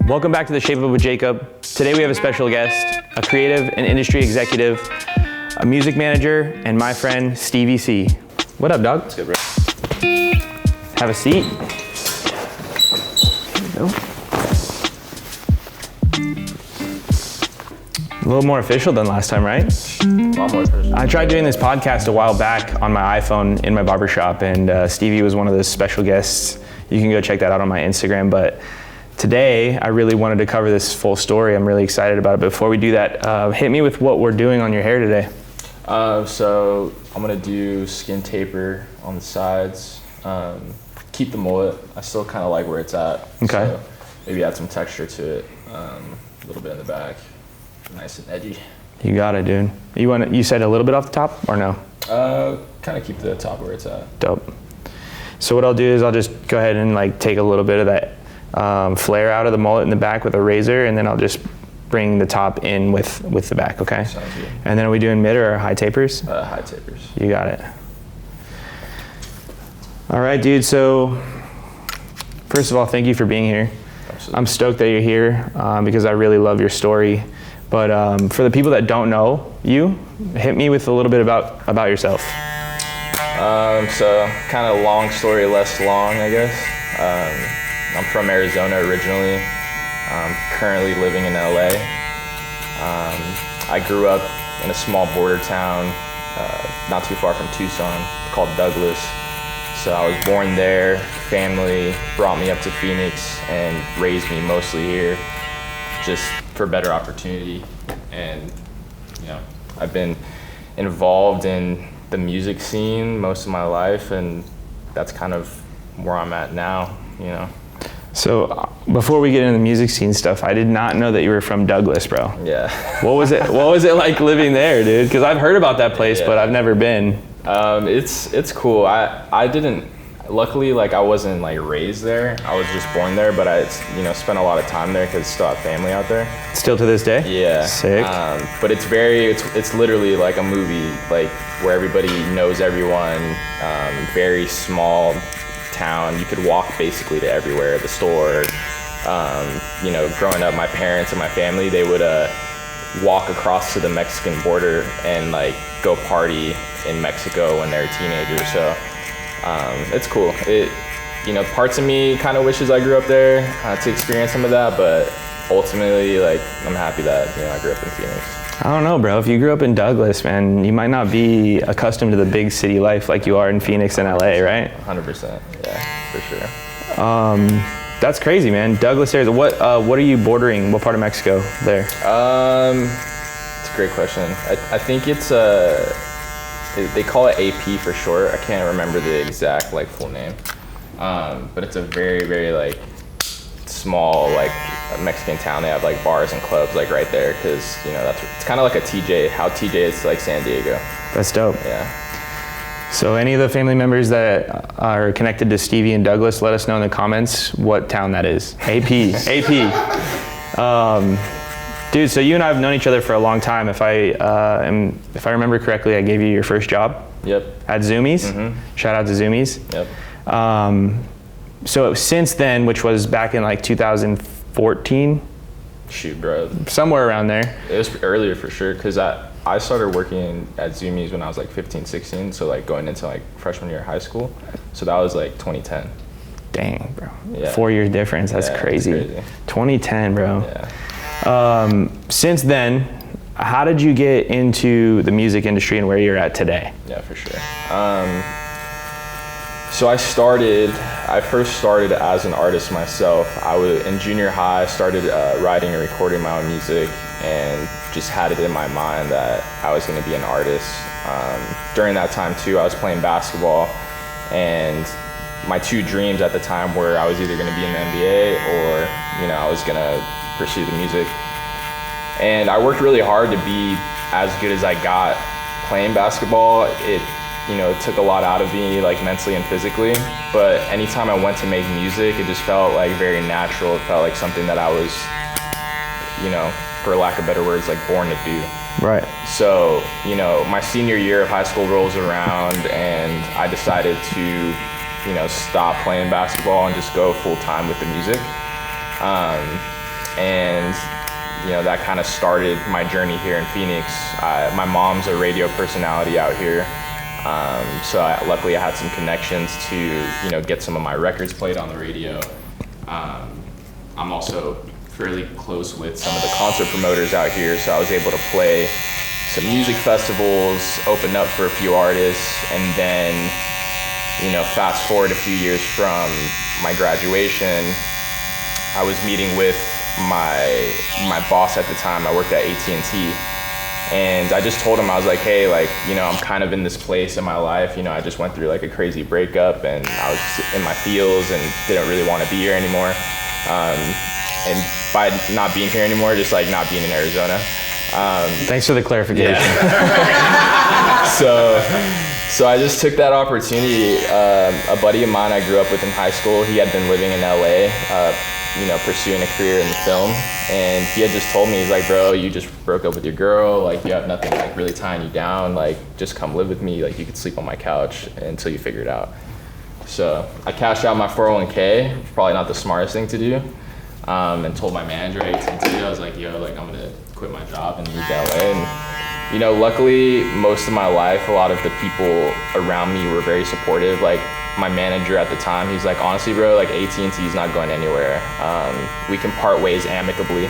Welcome back to The Shape Up with Jacob. Today we have a special guest, a creative and industry executive, a music manager, and my friend Stevie C. What up, dog? That's good, bro. Have a seat. There you go. A little more official than last time, right? A lot more official. I tried doing this podcast a while back on my iPhone in my barbershop, and Stevie was one of those special guests. You can go check that out on my Instagram, but today, I really wanted to cover this full story. I'm really excited about it. But before we do that, hit me with what we're doing on your hair today. So I'm gonna do skin taper on the sides. Keep the mullet. I still kind of like where it's at. Okay. So maybe add some texture to it. A little bit in the back, nice and edgy. You got it, dude. You said a little bit off the top, or no? Kind of keep the top where it's at. Dope. So what I'll do is I'll just go ahead and like take a little bit of that flare out of the mullet in the back with a razor, and then I'll just bring the top in with the back, okay? Sounds good. And then are we doing mid or high tapers? High tapers. You got it. All right, dude, so first of all, thank you for being here. Absolutely. I'm stoked that you're here because I really love your story. But for the people that don't know you, hit me with a little bit about yourself. So kind of long story, less long, I guess. I'm from Arizona originally. I'm currently living in LA. I grew up in a small border town not too far from Tucson called Douglas. So I was born there. Family brought me up to Phoenix and raised me mostly here just for better opportunity. And I've been involved in the music scene most of my life, and that's kind of where I'm at now. So before we get into the music scene stuff, I did not know that you were from Douglas, bro. Yeah. What was it like living there, dude? Because I've heard about that place, Yeah. but I've never been. It's cool. I didn't, luckily, I wasn't raised there. I was just born there, but I spent a lot of time there because I still have family out there. Still to this day? Yeah. Sick. But it's literally like a movie, where everybody knows everyone. Very small town. You could walk basically to everywhere, the store. Growing up, my parents and my family, they would walk across to the Mexican border and go party in Mexico when they're teenagers. So it's cool. Parts of me kind of wishes I grew up there to experience some of that, but ultimately, I'm happy that I grew up in Phoenix. I don't know, bro. If you grew up in Douglas, man, you might not be accustomed to the big city life like you are in Phoenix and LA, right? 100%, yeah, for sure. That's crazy, man. Douglas area. What are you bordering? What part of Mexico there? It's a great question. I think it's they call it AP for short. I can't remember the exact full name. But it's a very, very small Mexican town. They have bars and clubs right there because it's kind of like a TJ. How TJ is to San Diego. That's dope. Yeah. So any of the family members that are connected to Stevie and Douglas, let us know in the comments what town that is. AP. Dude, so you and I have known each other for a long time. If I remember correctly, I gave you your first job. Yep. At Zoomies. Mm-hmm. Shout out to Zoomies. Yep. So since then, which was back in 2014. Shoot, bro. Somewhere around there. It was earlier for sure because I started working at Zoomies when I was 15, 16. So going into freshman year of high school. So that was 2010. Dang, bro. Yeah. 4 years difference. That's crazy. 2010, bro. Yeah. Since then, how did you get into the music industry and where you're at today? Yeah, for sure. So I first started as an artist myself. I was in junior high. I started writing and recording my own music, and just had it in my mind that I was going to be an artist. During that time too, I was playing basketball, and my two dreams at the time were I was either going to be in the NBA or I was going to pursue the music. And I worked really hard to be as good as I got playing basketball. It took a lot out of me, mentally and physically. But anytime I went to make music, it just felt very natural. It felt like something that I was, for lack of better words, born to do. Right. So, my senior year of high school rolls around, and I decided to, stop playing basketball and just go full time with the music. and that kind of started my journey here in Phoenix. My mom's a radio personality out here, so luckily I had some connections to get some of my records played on the radio. I'm also fairly close with some of the concert promoters out here, so I was able to play some music festivals, open up for a few artists, and then fast forward a few years from my graduation, I was meeting with my boss at the time. I worked at AT&T, and I just told him, I was like, hey, I'm kind of in this place in my life. I just went through a crazy breakup, and I was in my feels and didn't really want to be here anymore. And by not being here anymore, just not being in Arizona. Thanks for the clarification. Yeah. So I just took that opportunity. A buddy of mine I grew up with in high school, he had been living in LA, pursuing a career in film. And he had just told me, he's like, bro, you just broke up with your girl. You have nothing really tying you down. Just come live with me. You could sleep on my couch until you figure it out. So I cashed out my 401k, probably not the smartest thing to do. And told my manager at AT&T, I was like, yo, I'm gonna quit my job and move to LA. And luckily, most of my life, a lot of the people around me were very supportive. My manager at the time, he's like, honestly, bro, AT&T is not going anywhere. We can part ways amicably.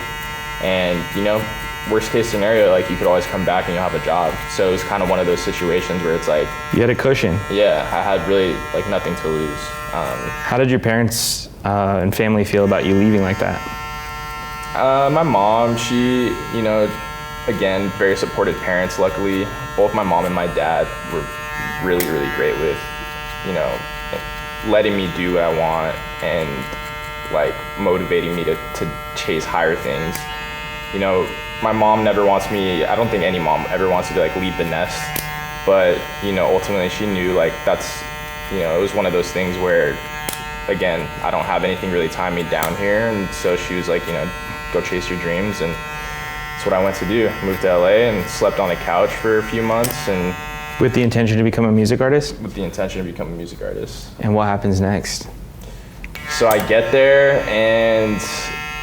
And worst case scenario, you could always come back and you'll have a job. So it was kind of one of those situations where it's you had a cushion. Yeah, I had really nothing to lose. How did your parents and family feel about you leaving like that? My mom, she, again, very supportive parents, luckily. Both my mom and my dad were really, really great with, letting me do what I want and motivating me to chase higher things. My mom never wants me, I don't think any mom ever wants you to leave the nest, but ultimately she knew that's, it was one of those things where, again, I don't have anything really tying me down here, and so she was like, go chase your dreams, and that's what I went to do. Moved to LA and slept on a couch for a few months, and with the intention to become a music artist? With the intention to become a music artist. And what happens next? So I get there, and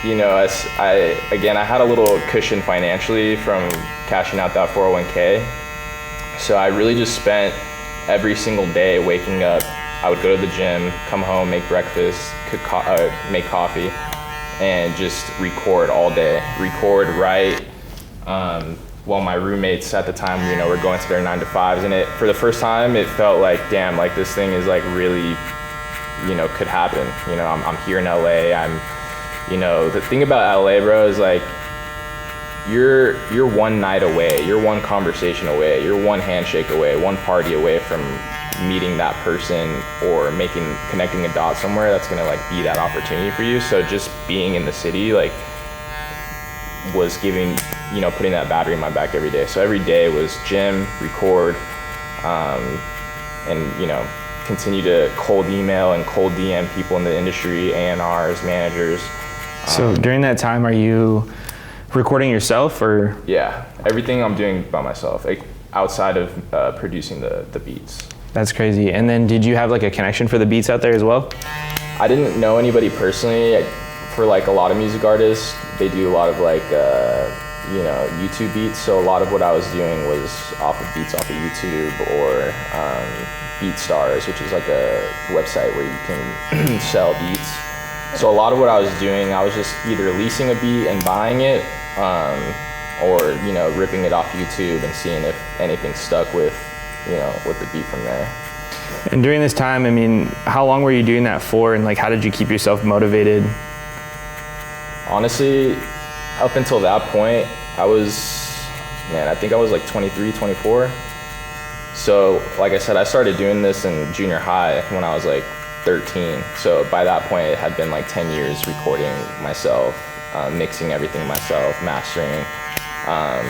I had a little cushion financially from cashing out that 401k. So I really just spent every single day waking up. I would go to the gym, come home, make breakfast, make coffee, and just record all day. Record, write, while my roommates at the time, were going to their 9 to 5s. And for the first time, it felt damn, this thing is really, could happen. I'm here in LA. The thing about LA, bro, is you're one night away, you're one conversation away, you're one handshake away, one party away from meeting that person or connecting a dot somewhere that's gonna be that opportunity for you. So just being in the city was giving, putting that battery in my back every day. So every day was gym, record, and continue to cold email and cold DM people in the industry, A&Rs, managers. So during that time, are you recording yourself or? Yeah, everything I'm doing by myself, outside of producing the beats. That's crazy. And then did you have a connection for the beats out there as well? I didn't know anybody personally. For a lot of music artists, they do a lot of YouTube beats. So a lot of what I was doing was off of beats off of YouTube or BeatStars, which is a website where you can sell beats. So a lot of what I was doing, I was just either leasing a beat and buying it, or ripping it off YouTube and seeing if anything stuck with the beat from there. And during this time, how long were you doing that for, and how did you keep yourself motivated? Honestly, up until that point, I think I was 23, 24. So like I said, I started doing this in junior high when I was 13. So by that point, it had been 10 years recording myself, mixing everything myself, mastering.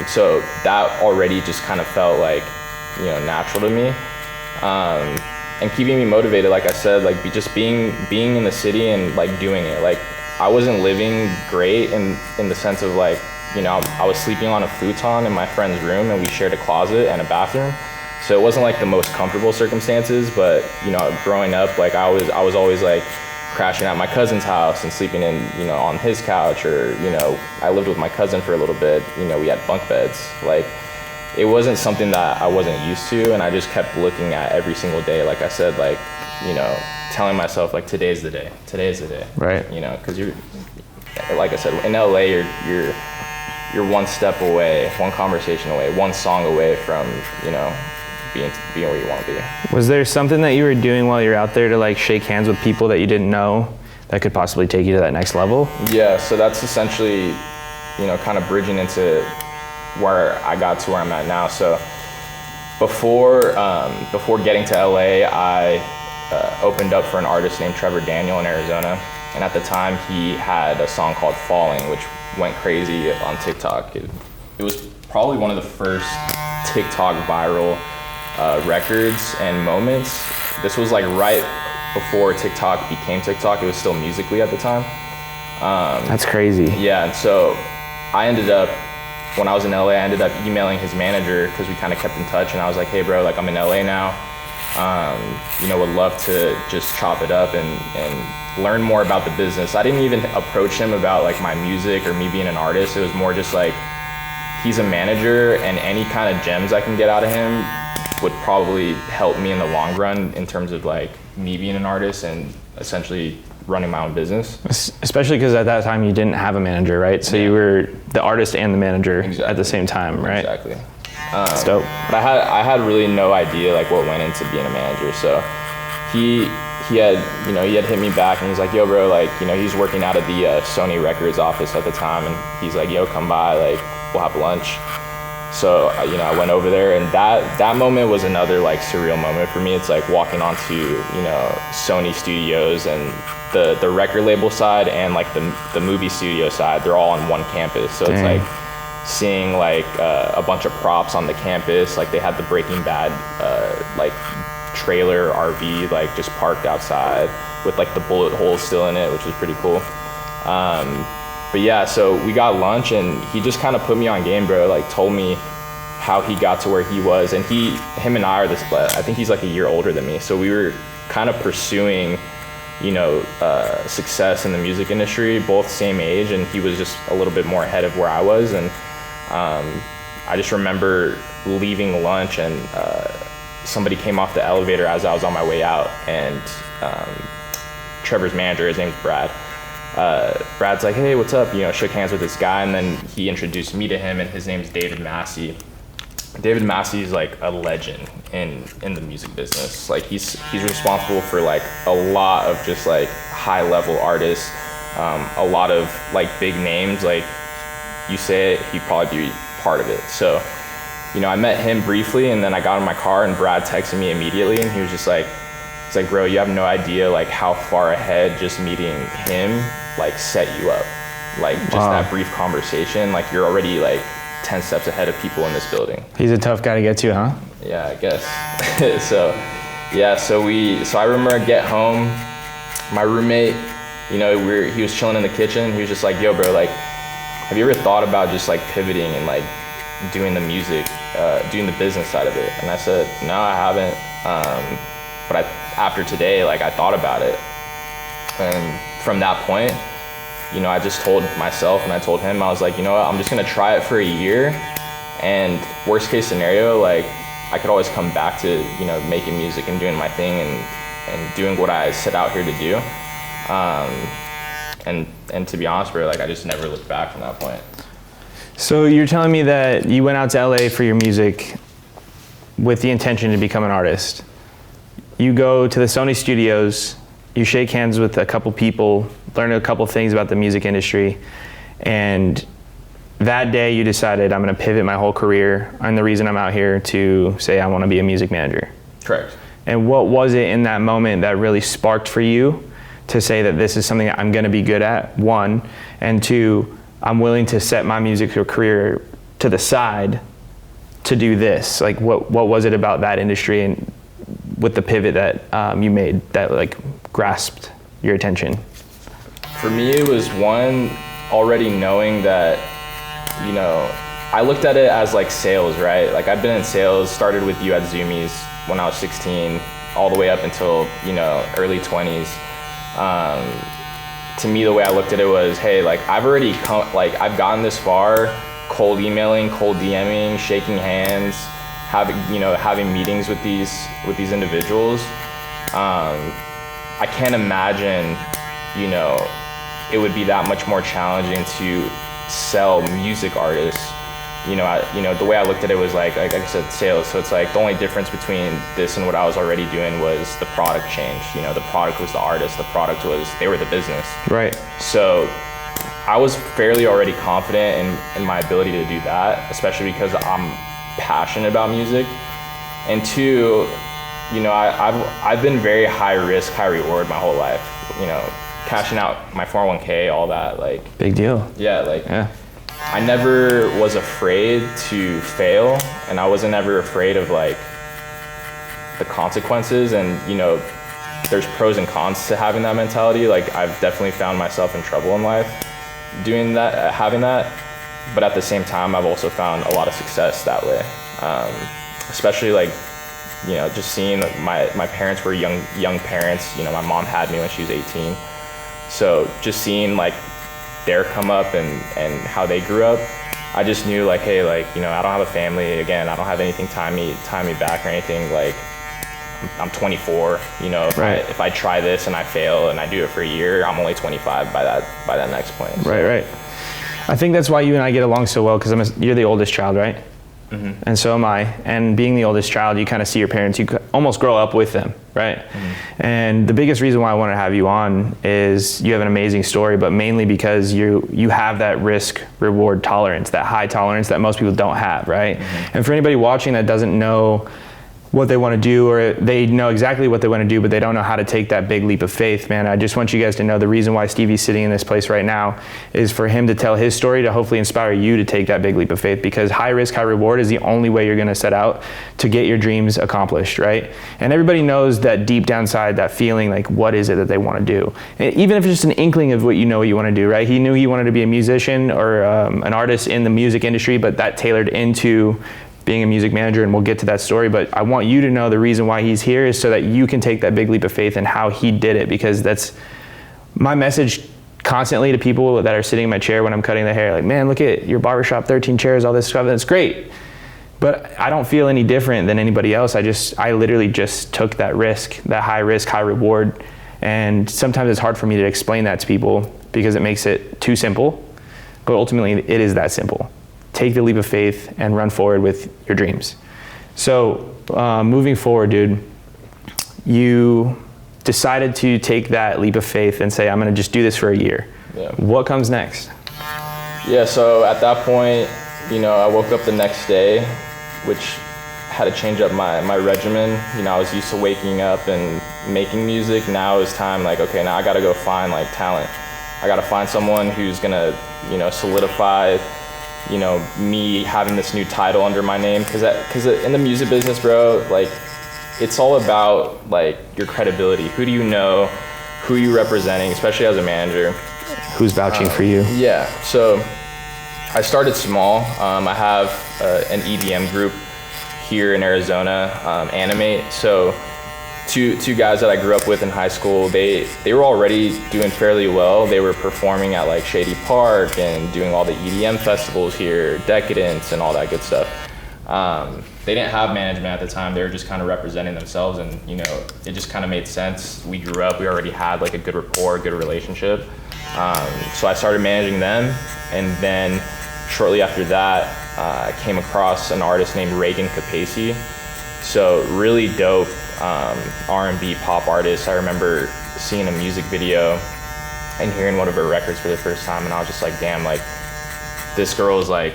So that already just kind of felt natural to me. And keeping me motivated, like I said, just being in the city and doing it. I wasn't living great in the sense of I was sleeping on a futon in my friend's room, and we shared a closet and a bathroom. So it wasn't the most comfortable circumstances, but growing up, I was always crashing at my cousin's house and sleeping in, on his couch, or, I lived with my cousin for a little bit. We had bunk beds. Like, it wasn't something that I wasn't used to, and I just kept looking at every single day. Like I said, like, telling myself, like, today's the day. Right. Because you're, like I said, in LA, you're one step away, one conversation away, one song away from, being where you want to be. Was there something that you were doing while you're out there to like shake hands with people that you didn't know that could possibly take you to that next level? Yeah, so that's essentially, kind of bridging into where I got to where I'm at now. So before getting to LA, I opened up for an artist named Trevor Daniel in Arizona. And at the time, he had a song called Falling, which went crazy on TikTok. It was probably one of the first TikTok viral records and moments. This was like right before TikTok became TikTok. It was still Musical.ly at the time. That's crazy. Yeah, and so I ended up, when I was in LA, I ended up emailing his manager because we kind of kept in touch, and I was like, hey bro, like I'm in LA now. Would love to just chop it up and learn more about the business. I didn't even approach him about like my music or me being an artist. It was more just like, he's a manager, and any kind of gems I can get out of him would probably help me in the long run in terms of like me being an artist and essentially running my own business. Especially because at that time you didn't have a manager, right? So you were the artist and the manager at the same time, right? Exactly. That's dope. But I had really no idea like what went into being a manager. So he had hit me back, and he's like, yo bro, like, he's working out of the Sony Records office at the time, and he's like, yo, come by, like we'll have lunch. So I went over there, and that moment was another like surreal moment for me. It's like walking onto Sony Studios, and the record label side and like the movie studio side, they're all on one campus. So Dang. It's like seeing like a bunch of props on the campus. Like they had the Breaking Bad like trailer RV like just parked outside with like the bullet holes still in it, which was pretty cool. But yeah, so we got lunch, and he just kind of put me on game, bro. Like told me how he got to where he was, and him and I are this. I think he's like a year older than me, so we were kind of pursuing, success in the music industry, both same age, and he was just a little bit more ahead of where I was. And I just remember leaving lunch, and somebody came off the elevator as I was on my way out, and Trevor's manager, his name's Brad. Brad's like, hey, what's up? Shook hands with this guy, and then he introduced me to him, and his name's David Massey. David Massey is like a legend in the music business. Like he's responsible for like a lot of just like high level artists, a lot of like big names. Like you say it, he'd probably be part of it. So, I met him briefly, and then I got in my car, and Brad texted me immediately, and he was just like, it's like, bro, you have no idea like how far ahead just meeting him like set you up. Like just that brief conversation, like you're already like 10 steps ahead of people in this building. He's a tough guy to get to, huh? Yeah, I guess. So I remember I get home, my roommate, he was chilling in the kitchen. He was just like, yo bro, like, have you ever thought about just like pivoting and like doing the music, doing the business side of it? And I said, no, I haven't. But after today, like I thought about it. And from that point, I just told myself, and I told him, I was like, you know what, I'm just gonna try it for a year, and worst case scenario, like I could always come back to, making music and doing my thing and doing what I set out here to do. And to be honest, bro, like I just never looked back from that point. So you're telling me that you went out to LA for your music with the intention to become an artist. You go to the Sony studios, you shake hands with a couple people, learn a couple things about the music industry, and that day you decided, I'm gonna pivot my whole career, and the reason I'm out here to say I wanna be a music manager. Correct. And what was it in that moment that really sparked for you to say that this is something that I'm gonna be good at, one, and two, I'm willing to set my music career to the side to do this? Like what was it about that industry and with the pivot that you made that like grasped your attention? For me, it was one, already knowing that, I looked at it as like sales, right? Like I've been in sales, started with you at Zoomies when I was 16, all the way up until, early 20s. To me, the way I looked at it was, hey, like I've already come, like I've gotten this far, cold emailing, cold DMing, shaking hands, having meetings with these individuals. I can't imagine, it would be that much more challenging to sell music artists. The way I looked at it was like I said, sales. So it's like the only difference between this and what I was already doing was the product change. The product was the artist. The product was, they were the business. Right. So I was fairly already confident in my ability to do that, especially because I'm passionate about music. And two, I've been very high risk, high reward my whole life. Cashing out my 401k, all that, like. Big deal. Yeah. I never was afraid to fail, and I wasn't ever afraid of like the consequences. And there's pros and cons to having that mentality. Like I've definitely found myself in trouble in life doing that, having that. But at the same time, I've also found a lot of success that way. Especially like, just seeing my parents were young parents. My mom had me when she was 18. So just seeing like their come up and how they grew up, I just knew like, hey, like, I don't have a family. Again, I don't have anything tie me back or anything. Like I'm 24, Right. If I try this and I fail and I do it for a year, I'm only 25 by that next point. So. Right. I think that's why you and I get along so well, because you're the oldest child, right? Mm-hmm. And so am I. And being the oldest child, you kind of see your parents, you almost grow up with them, right? Mm-hmm. And the biggest reason why I want to have you on is you have an amazing story, but mainly because you have that risk reward tolerance, that high tolerance that most people don't have, right? Mm-hmm. And for anybody watching that doesn't know what they want to do, or they know exactly what they want to do, but they don't know how to take that big leap of faith, man, I just want you guys to know the reason why Stevie's sitting in this place right now is for him to tell his story to hopefully inspire you to take that big leap of faith, because high risk, high reward is the only way you're going to set out to get your dreams accomplished, right? And everybody knows that deep down inside, that feeling like, what is it that they want to do? And even if it's just an inkling of what you want to do, right? He knew he wanted to be a musician or an artist in the music industry, but that tailored into being a music manager, and we'll get to that story. But I want you to know the reason why he's here is so that you can take that big leap of faith and how he did it, because that's my message constantly to people that are sitting in my chair when I'm cutting their hair. Like, man, look at your barbershop, 13 chairs, all this stuff, that's great. But I don't feel any different than anybody else. I literally just took that risk, that high risk, high reward. And sometimes it's hard for me to explain that to people because it makes it too simple. But ultimately, it is that simple. Take the leap of faith and run forward with your dreams. So moving forward, dude, you decided to take that leap of faith and say, I'm going to just do this for a year. Yeah. What comes next? Yeah, so at that point, I woke up the next day, which had to change up my regimen. I was used to waking up and making music. Now it's time, like, okay, now I got to go find like talent. I got to find someone who's going to, solidify me having this new title under my name, because in the music business, bro, like it's all about like your credibility. Who do you know? Who are you representing, especially as a manager? Who's vouching for you? Yeah. So I started small. I have an EDM group here in Arizona, Animate. So two guys that I grew up with in high school, they were already doing fairly well. They were performing at like Shady Park and doing all the EDM festivals here, Decadence and all that good stuff. They didn't have management at the time. They were just kind of representing themselves, and it just kind of made sense. We grew up, we already had like a good rapport, good relationship. So I started managing them, and then shortly after that, I came across an artist named Reagan Capacey. So really dope R&B pop artist. I remember seeing a music video and hearing one of her records for the first time, and I was just like, damn, like this girl is like,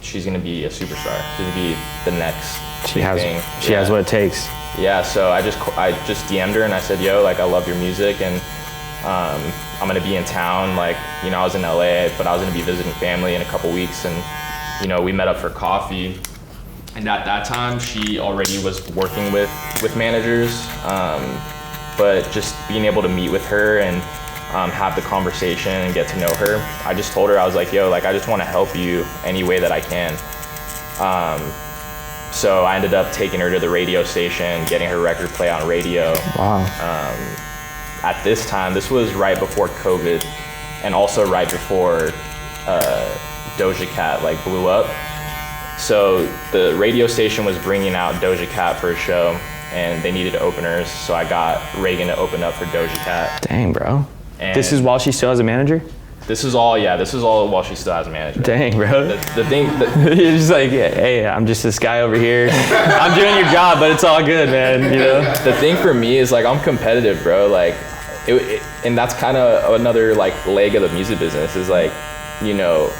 she's gonna be a superstar. She's gonna be the next She has what it takes. Yeah, so I just DM'd her and I said, yo, like I love your music, and I'm gonna be in town. Like, I was in LA, but I was gonna be visiting family in a couple weeks, and we met up for coffee. And at that time, she already was working with managers, but just being able to meet with her and have the conversation and get to know her, I just told her, I was like, yo, like I just want to help you any way that I can. So I ended up taking her to the radio station, getting her record play on radio. Wow. at this time, this was right before COVID, and also right before Doja Cat like blew up. So the radio station was bringing out Doja Cat for a show, and they needed openers. So I got Reagan to open up for Doja Cat. Dang, bro. And this is while she still has a manager? This is all while she still has a manager. Dang, bro. The thing, you're just like, hey, I'm just this guy over here. I'm doing your job, but it's all good, man. You know. The thing for me is like I'm competitive, bro. Like, and that's kind of another like leg of the music business is like, you know,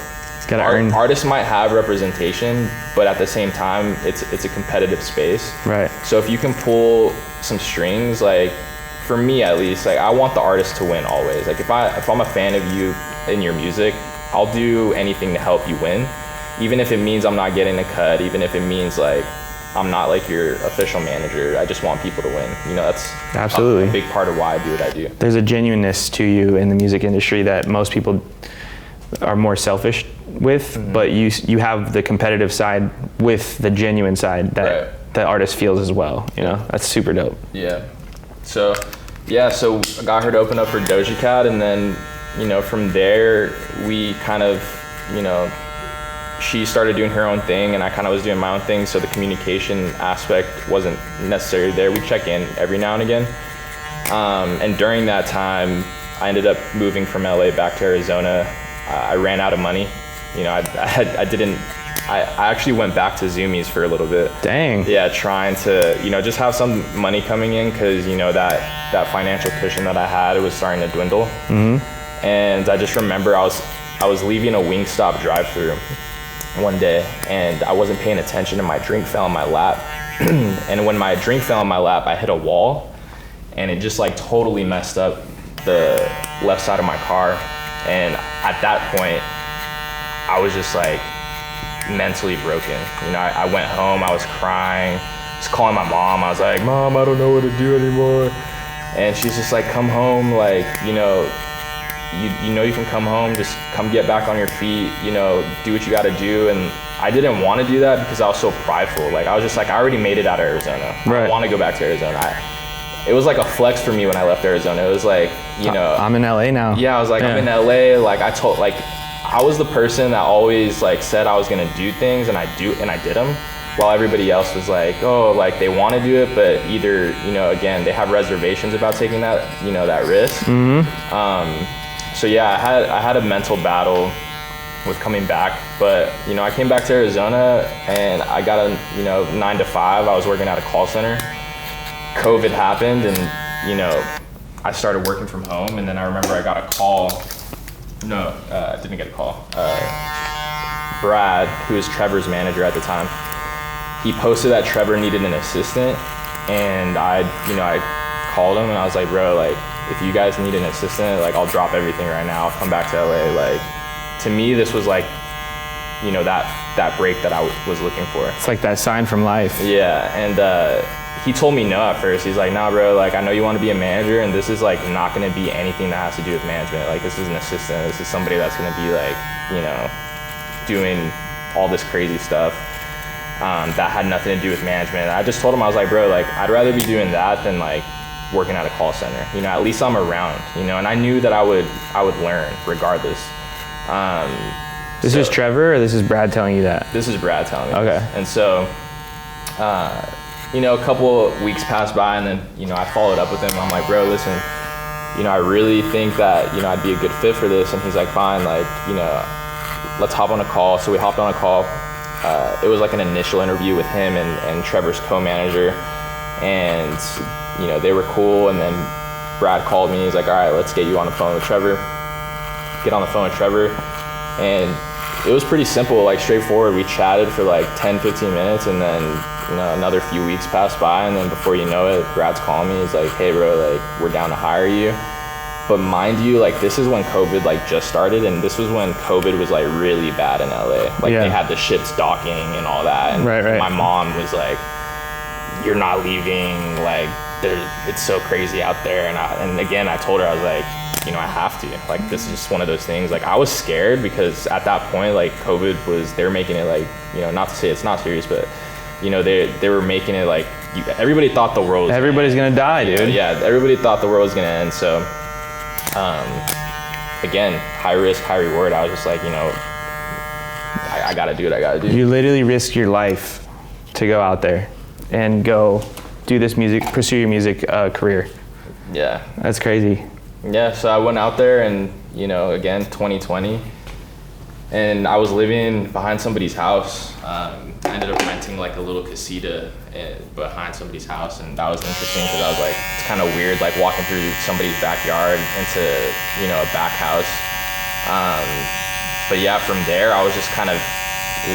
artists might have representation, but at the same time, it's a competitive space. Right. So if you can pull some strings, like for me at least, like I want the artist to win always. Like if I'm a fan of you and your music, I'll do anything to help you win, even if it means I'm not getting a cut, even if it means like I'm not like your official manager. I just want people to win. You know, that's absolutely a big part of why I do what I do. There's a genuineness to you in the music industry that most people are more selfish with, but you have the competitive side with the genuine side that the artist feels as well. You know, that's super dope. Yeah. So I got her to open up for Doja Cat, and then, you know, from there we kind of, you know, she started doing her own thing and I kind of was doing my own thing, so the communication aspect wasn't necessarily there. We check in every now and again. And during that time, I ended up moving from LA back to Arizona. I ran out of money. You know, I actually went back to Zoomies for a little bit. Dang. Yeah, trying to, you know, just have some money coming in, because, you know, that financial cushion that I had, it was starting to dwindle. Mm-hmm. And I just remember I was leaving a Wingstop drive-thru one day, and I wasn't paying attention, and my drink fell in my lap. And when my drink fell in my lap, I hit a wall, and it just like totally messed up the left side of my car. And at that point, I was just like mentally broken. You know, I went home, I was crying, just calling my mom. I was like, Mom, I don't know what to do anymore. And she's just like, come home, like, you know you can come home, just come get back on your feet, you know, do what you gotta do. And I didn't want to do that because I was so prideful. Like, I was just like, I already made it out of Arizona. Right. I want to go back to Arizona. It was like a flex for me when I left Arizona. It was like, you know, I'm in LA now. Yeah, I was like, I'm in LA. Like, I was the person that always like said I was gonna do things, and I did them, while everybody else was like, oh, like they want to do it, but either, you know, again, they have reservations about taking that, you know, that risk. Mm-hmm. So yeah, I had a mental battle with coming back, but, you know, I came back to Arizona and I got a, you know, 9 to 5. I was working at a call center. COVID happened, and, you know, I started working from home, and then I remember I got a call. No, I didn't get a call. Brad, who was Trevor's manager at the time, he posted that Trevor needed an assistant, and I called him and I was like, bro, like, if you guys need an assistant, like, I'll drop everything right now. I'll come back to LA. Like, to me, this was like, you know, that break that I was looking for. It's like that sign from life. Yeah, and he told me no at first. He's like, nah, bro, like, I know you want to be a manager, and this is like not going to be anything that has to do with management. Like, this is an assistant. This is somebody that's going to be like, you know, doing all this crazy stuff that had nothing to do with management. And I just told him, I was like, bro, like, I'd rather be doing that than like working at a call center. You know, at least I'm around, you know, and I knew that I would learn regardless. This is Trevor, or this is Brad telling you that? This is Brad telling me. Okay. This. And so, you know, a couple of weeks passed by, and then, you know, I followed up with him. I'm like, bro, listen, you know, I really think that, you know, I'd be a good fit for this. And he's like, fine, like, you know, let's hop on a call. So we hopped on a call. It was like an initial interview with him and Trevor's co-manager. And, you know, they were cool. And then Brad called me. He's like, all right, let's get you on the phone with Trevor. Get on the phone with Trevor. And it was pretty simple, like straightforward. We chatted for like 10, 15 minutes, and then, you know, another few weeks passed by, and then before you know it, Brad's calling me. He's like, hey bro, like, we're down to hire you. But mind you, like, this is when COVID like just started, and this was when COVID was like really bad in LA. Like, they had the ships docking and all that. And right. My mom was like, you're not leaving, like, it's so crazy out there. And again, I told her, I was like, you know, I have to. Like, this is just one of those things. Like, I was scared because at that point, like, COVID was, they were making it like, you know, not to say it's not serious, but they were making it like everybody thought the world was Everybody's gonna die, dude. Yeah, everybody thought the world was gonna end. So, again, high risk, high reward. I was just like, I gotta do what I gotta do. You literally risked your life to go out there and go do this music, pursue your music career. Yeah. That's crazy. Yeah, so I went out there and, again, 2020, and I was living behind somebody's house. I ended up renting like a little casita behind somebody's house, and that was interesting because I was like, it's kind of weird, like walking through somebody's backyard into, a back house. But yeah, from there, I was just kind of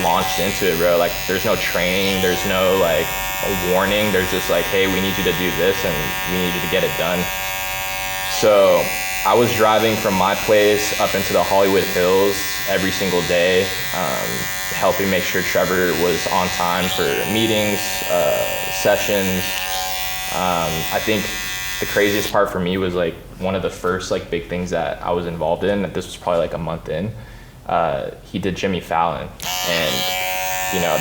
launched into it, bro. Like, there's no training, there's no like a warning. There's just like, hey, we need you to do this, and we need you to get it done. So I was driving from my place up into the Hollywood Hills every single day, helping make sure Trevor was on time for meetings, sessions. I think the craziest part for me was like one of the first like big things that I was involved in. This was probably like a month in. He did Jimmy Fallon, and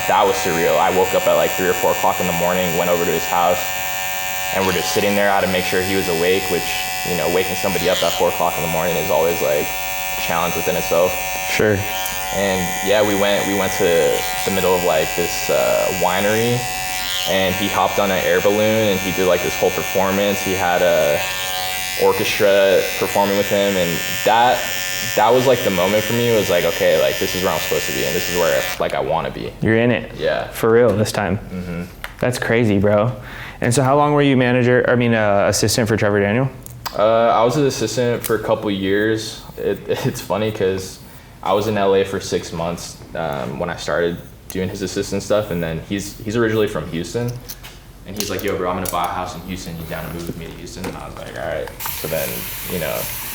that was surreal. I woke up at like 3 or 4 o'clock in the morning, went over to his house, and we're just sitting there. I had to make sure he was awake, which waking somebody up at 4 o'clock in the morning is always like a challenge within itself. Sure. And yeah, we went to the middle of like this winery, and he hopped on an air balloon and he did like this whole performance. He had a orchestra performing with him, and that was like the moment for me. It was like, okay, like this is where I'm supposed to be, and this is where like I want to be. You're in it. Yeah. For real this time. Mm-hmm. That's crazy, bro. And so how long were you assistant for Trevor Daniel? I was an assistant for a couple years. It's funny because I was in LA for 6 months when I started doing his assistant stuff, and then he's originally from Houston, and he's like, yo, bro, I'm gonna buy a house in Houston. You down to move with me to Houston? And I was like, all right. So then,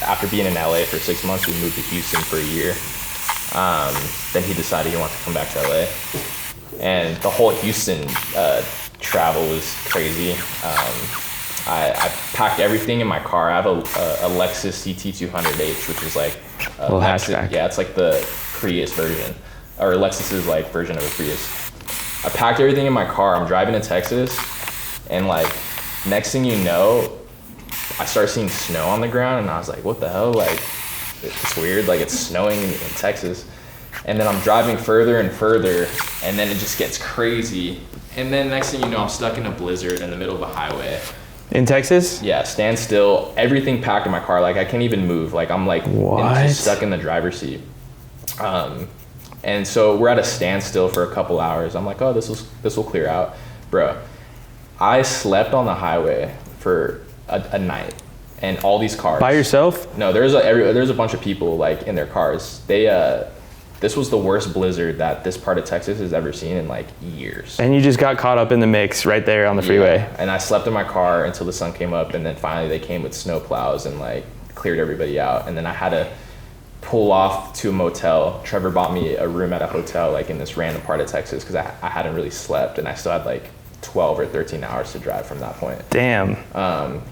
after being in LA for 6 months, we moved to Houston for a year. Then he decided he wanted to come back to LA, and the whole Houston travel was crazy. I packed everything in my car. I have a Lexus CT200H, which is like a little hatchback. Yeah, it's like the Prius version, or Lexus's like version of a Prius. I packed everything in my car. I'm driving to Texas, and like next thing you know, I started seeing snow on the ground, and I was like, what the hell? Like, it's weird. Like, it's snowing in Texas. And then I'm driving further and further, and then it just gets crazy. And then next thing you know, I'm stuck in a blizzard in the middle of a highway. In Texas? Yeah, stand still, everything packed in my car. Like, I can't even move. Like, I'm like just stuck in the driver's seat. And so we're at a standstill for a couple hours. I'm like, oh, this will clear out. Bro, I slept on the highway for a night, and all these cars. By yourself? No, there's a bunch of people like in their cars. This was the worst blizzard that this part of Texas has ever seen in like years. And you just got caught up in the mix right there on the freeway. Yeah. And I slept in my car until the sun came up, and then finally they came with snow plows and like cleared everybody out. And then I had to pull off to a motel. Trevor bought me a room at a hotel like in this random part of Texas because I hadn't really slept, and I still had like 12 or 13 hours to drive from that point. Damn.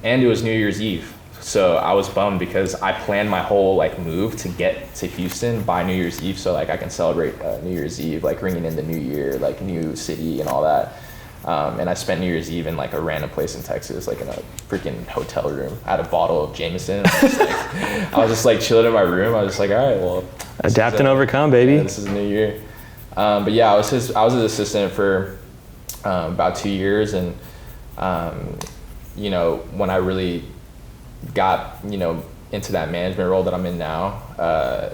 And it was New Year's Eve. So I was bummed because I planned my whole like move to get to Houston by New Year's Eve, so like I can celebrate New Year's Eve, like ringing in the new year, like new city and all that. And I spent New Year's Eve in like a random place in Texas, like in a freaking hotel room. I had a bottle of Jameson. I was just like chilling in my room. I was just like, all right, well, adapt and overcome, baby. Yeah, this is a new year. But yeah, I was his assistant for about 2 years, and when I really got into that management role that I'm in now, I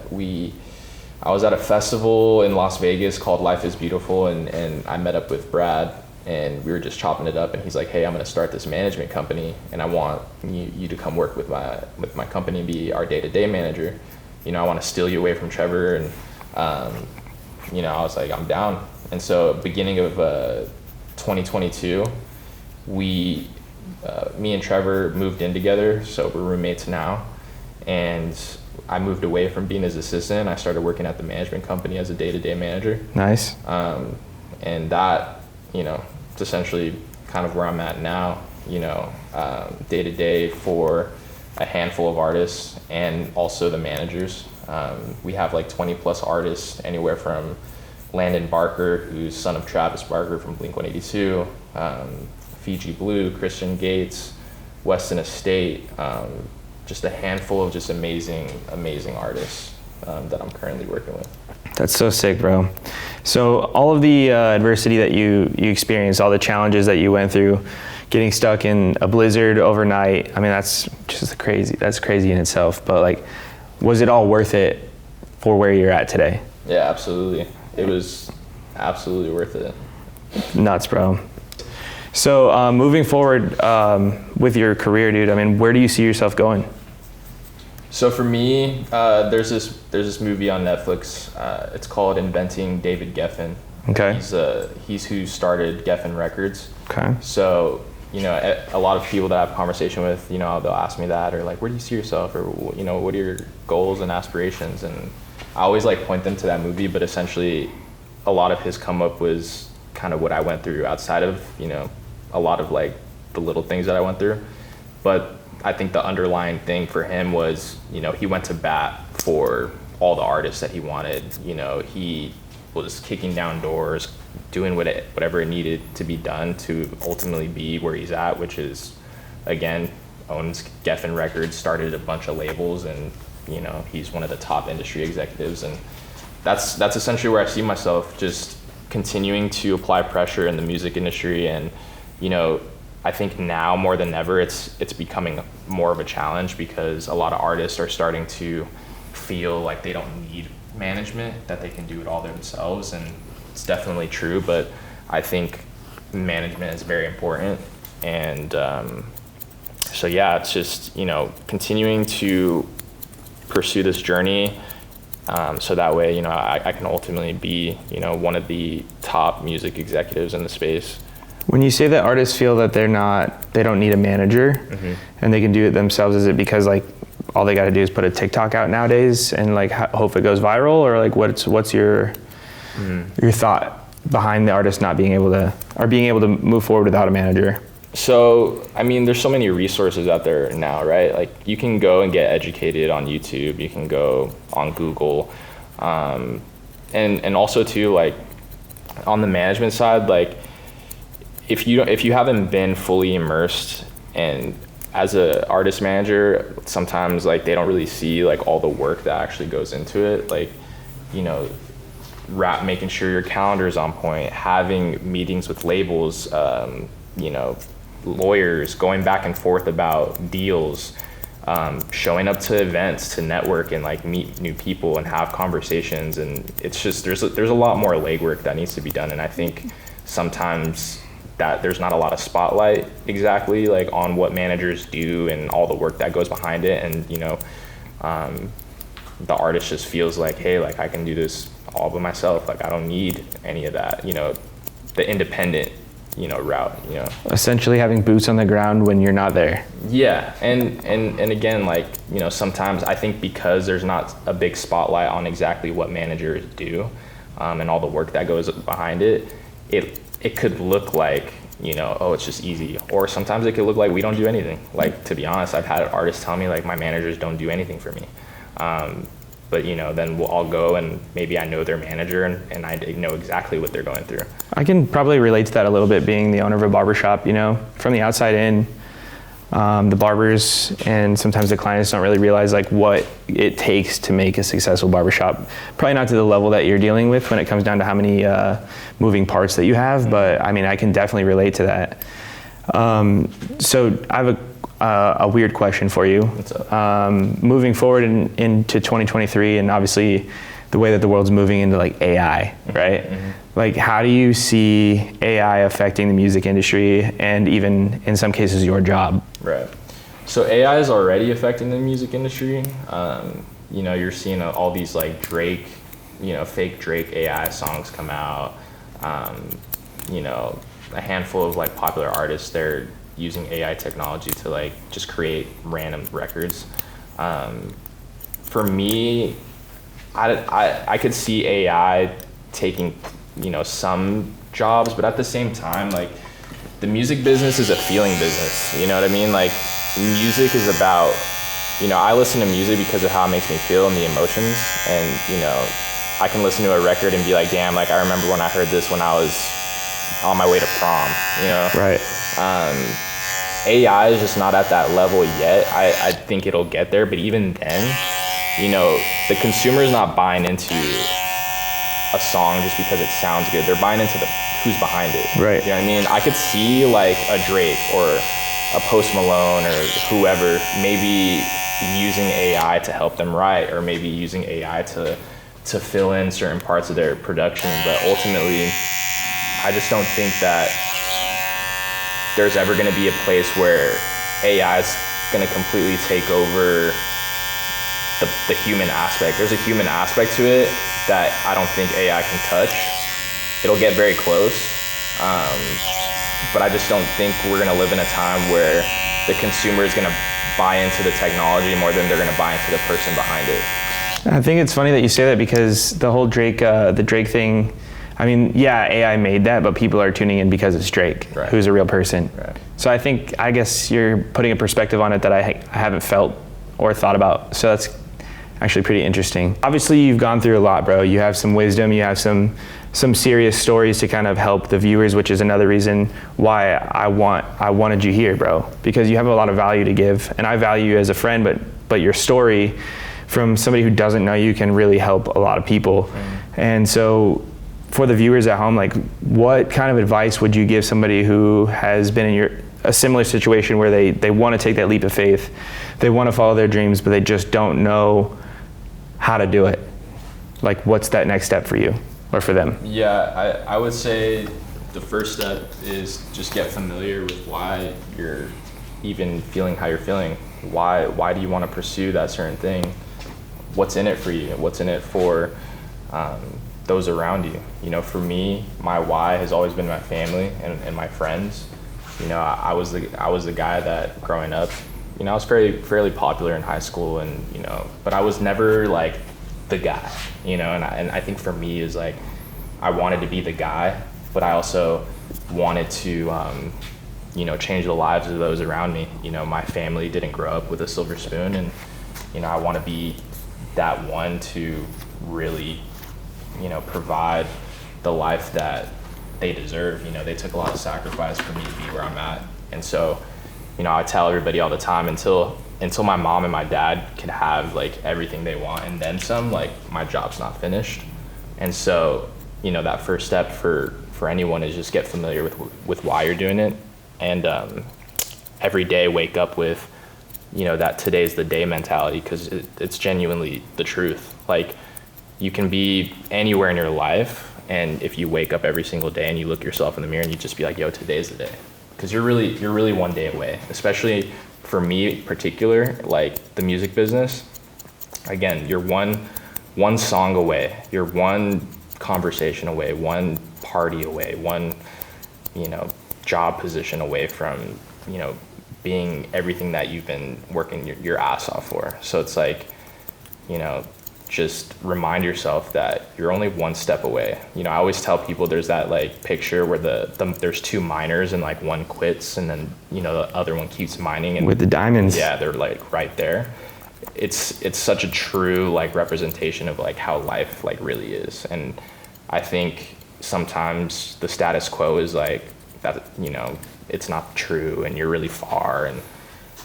was at a festival in Las Vegas called Life is Beautiful, and I met up with Brad, and we were just chopping it up, and he's like, hey, I'm going to start this management company, and I want you to come work with my company and be our day-to-day manager. I want to steal you away from Trevor, and I was like, I'm down. And so beginning of 2022, me and Trevor moved in together, so we're roommates now. And I moved away from being his assistant. I started working at the management company as a day-to-day manager. Nice. And that, it's essentially kind of where I'm at now, day-to-day for a handful of artists and also the managers. We have like 20 plus artists, anywhere from Landon Barker, who's son of Travis Barker from Blink-182, Fiji Blue, Christian Gates, Weston Estate, just a handful of just amazing artists that I'm currently working with. That's so sick, bro. So all of the adversity that you experienced, all the challenges that you went through, getting stuck in a blizzard overnight, I mean, that's crazy in itself. But like, was it all worth it for where you're at today? Yeah, absolutely. It was absolutely worth it. Nuts, bro. So moving forward with your career, dude, I mean, where do you see yourself going? So for me, there's this movie on Netflix. It's called Inventing David Geffen. Okay. He's who started Geffen Records. Okay. So, you know, a lot of people that I have conversation with, you know, they'll ask me that, or like, where do you see yourself, or, you know, what are your goals and aspirations? And I always like point them to that movie, but essentially a lot of his come up was kind of what I went through outside of, you know, a lot of like the little things that I went through. But I think the underlying thing for him was, you know, he went to bat for all the artists that he wanted. You know, he was kicking down doors, doing whatever it needed to be done to ultimately be where he's at, which is, again, owns Geffen Records, started a bunch of labels, and, you know, he's one of the top industry executives. And that's essentially where I see myself, just continuing to apply pressure in the music industry. And, you know, I think now more than ever, it's becoming more of a challenge, because a lot of artists are starting to feel like they don't need management, that they can do it all themselves. And it's definitely true, but I think management is very important. And so yeah, it's just, you know, continuing to pursue this journey, so that way, you know, I can ultimately be, you know, one of the top music executives in the space. When you say that artists feel that they don't need a manager, mm-hmm. and they can do it themselves, is it because like all they got to do is put a TikTok out nowadays and like hope it goes viral, or like what's your thought behind the artist not being able to move forward without a manager? So, I mean, there's so many resources out there now, right? Like, you can go and get educated on YouTube, you can go on Google, and also too, like, on the management side, like, if you haven't been fully immersed, and as an artist manager, sometimes like they don't really see like all the work that actually goes into it, like, you know, making sure your calendar is on point, having meetings with labels, you know, lawyers, going back and forth about deals, showing up to events to network and like meet new people and have conversations. And it's just there's a lot more legwork that needs to be done. And I think sometimes that there's not a lot of spotlight exactly like on what managers do and all the work that goes behind it. And, you know, the artist just feels like, hey, like I can do this all by myself. Like I don't need any of that, you know, the independent, you know, route, you know. Essentially having boots on the ground when you're not there. Yeah, and again, like, you know, sometimes I think because there's not a big spotlight on exactly what managers do, and all the work that goes behind it, it could look like, you know, oh, it's just easy. Or sometimes it could look like we don't do anything. Like, to be honest, I've had artists tell me like my managers don't do anything for me. But, you know, then I'll go and maybe I know their manager and I know exactly what they're going through. I can probably relate to that a little bit, being the owner of a barbershop. You know, from the outside in, the barbers and sometimes the clients don't really realize like what it takes to make a successful barbershop. Probably not to the level that you're dealing with when it comes down to how many moving parts that you have, but I mean, I can definitely relate to that. So I have a weird question for you. What's up? Moving forward into 2023, and obviously the way that the world's moving into like AI, right? Mm-hmm. Like, how do you see AI affecting the music industry and even in some cases your job? Right. So AI is already affecting the music industry. You know, you're seeing all these like Drake, you know, fake Drake AI songs come out. You know, a handful of like popular artists, they're using AI technology to like just create random records. For me, I could see AI taking, you know, some jobs, but at the same time, like, the music business is a feeling business, you know what I mean? Like, music is about, you know, I listen to music because of how it makes me feel and the emotions, and, you know, I can listen to a record and be like, damn, like I remember when I heard this when I was on my way to prom, you know? Right. AI is just not at that level yet. I think it'll get there, but even then, you know, the consumer is not buying into a song just because it sounds good. They're buying into who's behind it. Right. You know what I mean? I could see like a Drake or a Post Malone or whoever maybe using AI to help them write, or maybe using AI to fill in certain parts of their production. But ultimately, I just don't think that there's ever going to be a place where AI is going to completely take over the human aspect. There's a human aspect to it that I don't think AI can touch. It'll get very close, but I just don't think we're going to live in a time where the consumer is going to buy into the technology more than they're going to buy into the person behind it. I think it's funny that you say that, because the whole the Drake thing, I mean, yeah, AI made that, but people are tuning in because it's Drake, right, who's a real person. Right. So I guess you're putting a perspective on it that I haven't felt or thought about. So that's actually pretty interesting. Obviously, you've gone through a lot, bro. You have some wisdom, you have some serious stories to kind of help the viewers, which is another reason why I wanted you here, bro, because you have a lot of value to give, and I value you as a friend, but your story from somebody who doesn't know you can really help a lot of people. And so for the viewers at home, like, what kind of advice would you give somebody who has been in a similar situation where they want to take that leap of faith, they want to follow their dreams, but they just don't know how to do it? Like, what's that next step for you or for them? Yeah, I would say the first step is just get familiar with why you're even feeling how you're feeling. Why do you want to pursue that certain thing? What's in it for you? What's in it for those around you? You know, for me, my why has always been my family and my friends. You know, I was the guy that growing up, you know, I was fairly popular in high school, and you know, but I was never like the guy, you know, and I think for me is like, I wanted to be the guy, but I also wanted to you know, change the lives of those around me. You know, my family didn't grow up with a silver spoon, and you know, I want to be that one to really, you know, provide the life that they deserve. You know, they took a lot of sacrifice for me to be where I'm at. And so, you know, I tell everybody all the time, until my mom and my dad can have like everything they want and then some, like, my job's not finished. And so, you know, that first step for anyone is just get familiar with why you're doing it, and every day wake up with, you know, that today's the day mentality, because it's genuinely the truth. Like, you can be anywhere in your life, and if you wake up every single day and you look yourself in the mirror and you just be like, yo, today's the day. Because you're really one day away. Especially for me in particular, like the music business, again, you're one song away, you're one conversation away, one party away, one, you know, job position away from, you know, being everything that you've been working your ass off for. So it's like, you know, just remind yourself that you're only one step away. You know, I always tell people there's that like picture where there's two miners and like one quits and then, you know, the other one keeps mining. And with the diamonds. Yeah, they're like right there. It's such a true like representation of like how life like really is. And I think sometimes the status quo is like that, you know, it's not true and you're really far. And,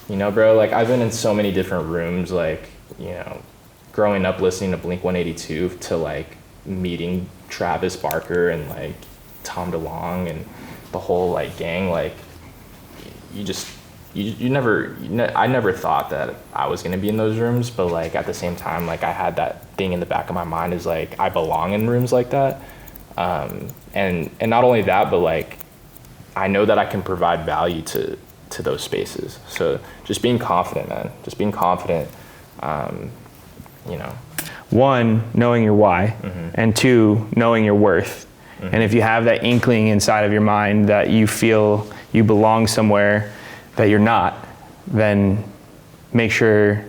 you know, bro, like I've been in so many different rooms, like, you know, growing up listening to Blink-182 to like meeting Travis Barker and like Tom DeLonge and the whole like gang, like I never thought that I was gonna be in those rooms, but like at the same time, like I had that thing in the back of my mind is like I belong in rooms like that, and not only that, but like I know that I can provide value to those spaces. So just being confident, man. Just being confident. You know, one, knowing your why, and two, knowing your worth. And if you have that inkling inside of your mind that you feel you belong somewhere that you're not, then make sure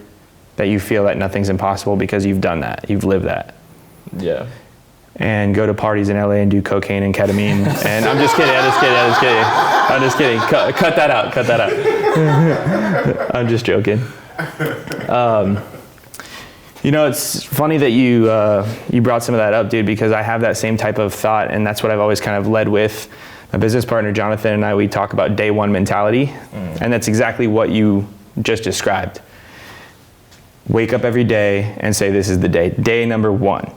that you feel that nothing's impossible, because you've done that, you've lived that. Yeah. And go to parties in LA and do cocaine and ketamine. And I'm just kidding. Cut that out. I'm just joking. You know, it's funny that you brought some of that up, dude, because I have that same type of thought, and that's what I've always kind of led with. My business partner, Jonathan, and I, we talk about day one mentality, and that's exactly what you just described. Wake up every day and say, this is the day. Day number one.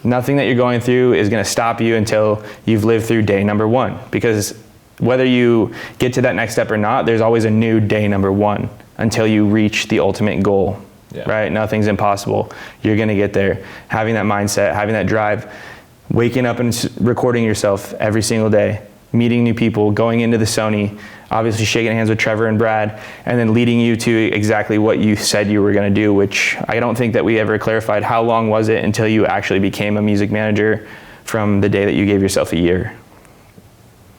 Nothing that you're going through is going to stop you until you've lived through day number one, because whether you get to that next step or not, there's always a new day number one until you reach the ultimate goal. Right? Nothing's impossible. You're going to get there. Having that mindset, having that drive, waking up and recording yourself every single day, meeting new people, going into the Sony, obviously shaking hands with Trevor and Brad, and then leading you to exactly what you said you were going to do, which I don't think that we ever clarified. How long was it until you actually became a music manager from the day that you gave yourself a year?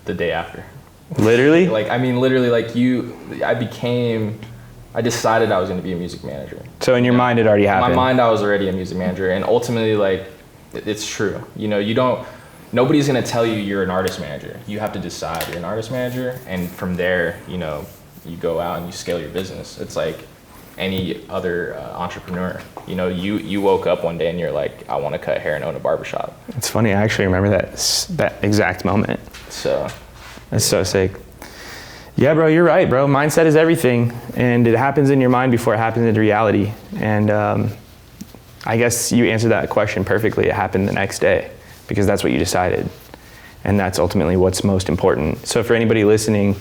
The day after. Literally? I decided I was going to be a music manager. So in your mind, it already happened? In my mind, I was already a music manager. And ultimately, like, it's true. You know, nobody's going to tell you you're an artist manager. You have to decide you're an artist manager. And from there, you know, you go out and you scale your business. It's like any other entrepreneur. You know, you woke up one day and you're like, I want to cut hair and own a barbershop. It's funny. I actually remember that exact moment. So. That's so sick. Yeah, bro, you're right, bro. Mindset is everything, and it happens in your mind before it happens in reality. And I guess you answered that question perfectly. It happened the next day because that's what you decided, and that's ultimately what's most important. So for anybody listening,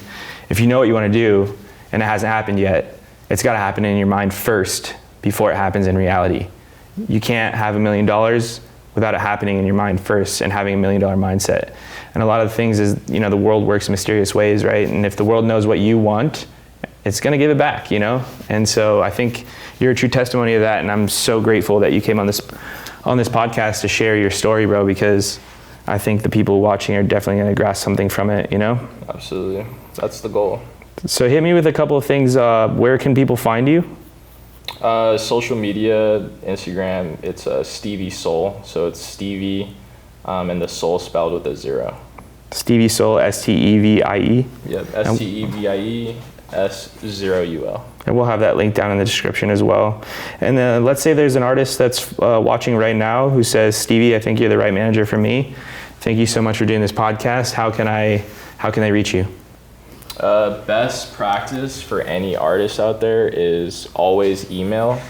if you know what you want to do and it hasn't happened yet, it's got to happen in your mind first before it happens in reality. You can't have $1 million without it happening in your mind first and having $1 million mindset. And a lot of the things is, you know, the world works in mysterious ways, right? And if the world knows what you want, it's going to give it back, you know? And so I think you're a true testimony of that. And I'm so grateful that you came on this podcast to share your story, bro, because I think the people watching are definitely going to grasp something from it, you know? Absolutely. That's the goal. So hit me with a couple of things. Where can people find you? Social media, Instagram, it's Stevie Soul. So it's Stevie and the Soul spelled with a 0. Stevie Soul, Stevie. Yep, Stevie S0UL. And we'll have that link down in the description as well. And let's say there's an artist that's watching right now who says, Stevie, I think you're the right manager for me. Thank you so much for doing this podcast. How can they reach you? Best practice for any artist out there is always email.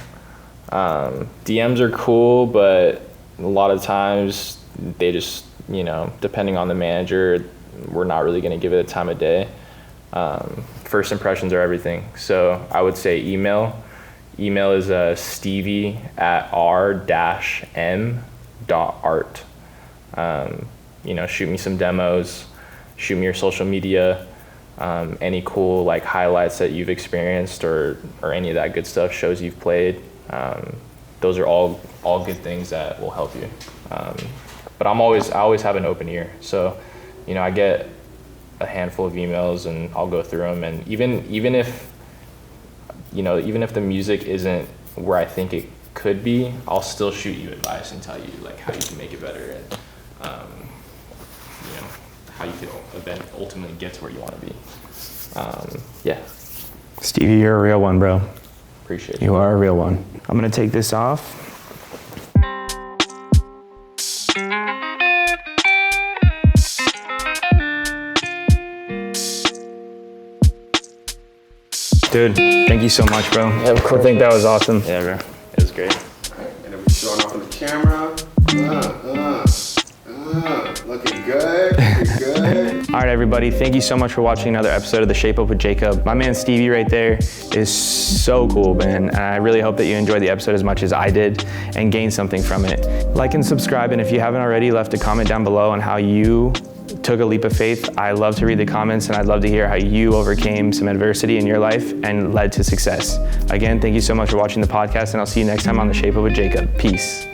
DMs are cool, but a lot of times they just, you know, depending on the manager, we're not really going to give it a time of day. First impressions are everything. So I would say email. Email is stevie@r-m.art. You know, shoot me some demos, shoot me your social media, any cool like highlights that you've experienced or any of that good stuff, shows you've played. Those are all good things that will help you. But I always have an open ear. So, you know, I get a handful of emails and I'll go through them. And even if the music isn't where I think it could be, I'll still shoot you advice and tell you like how you can make it better and, you know, how you can ultimately get to where you want to be. Yeah. Stevie, you're a real one, bro. Appreciate it. You are a real one. I'm gonna take this off. Dude, thank you so much, bro. Yeah, of course. I think that was awesome. Yeah, bro. It was great. And then we're showing off on the camera. Looking good. Looking good. All right, everybody. Thank you so much for watching another episode of The Shape Up with Jacob. My man Stevie right there is so cool, man. And I really hope that you enjoyed the episode as much as I did and gained something from it. Like and subscribe. And if you haven't already, left a comment down below on how you took a leap of faith. I love to read the comments and I'd love to hear how you overcame some adversity in your life and led to success. Again, thank you so much for watching the podcast and I'll see you next time on The Shape Up with Jacob. Peace.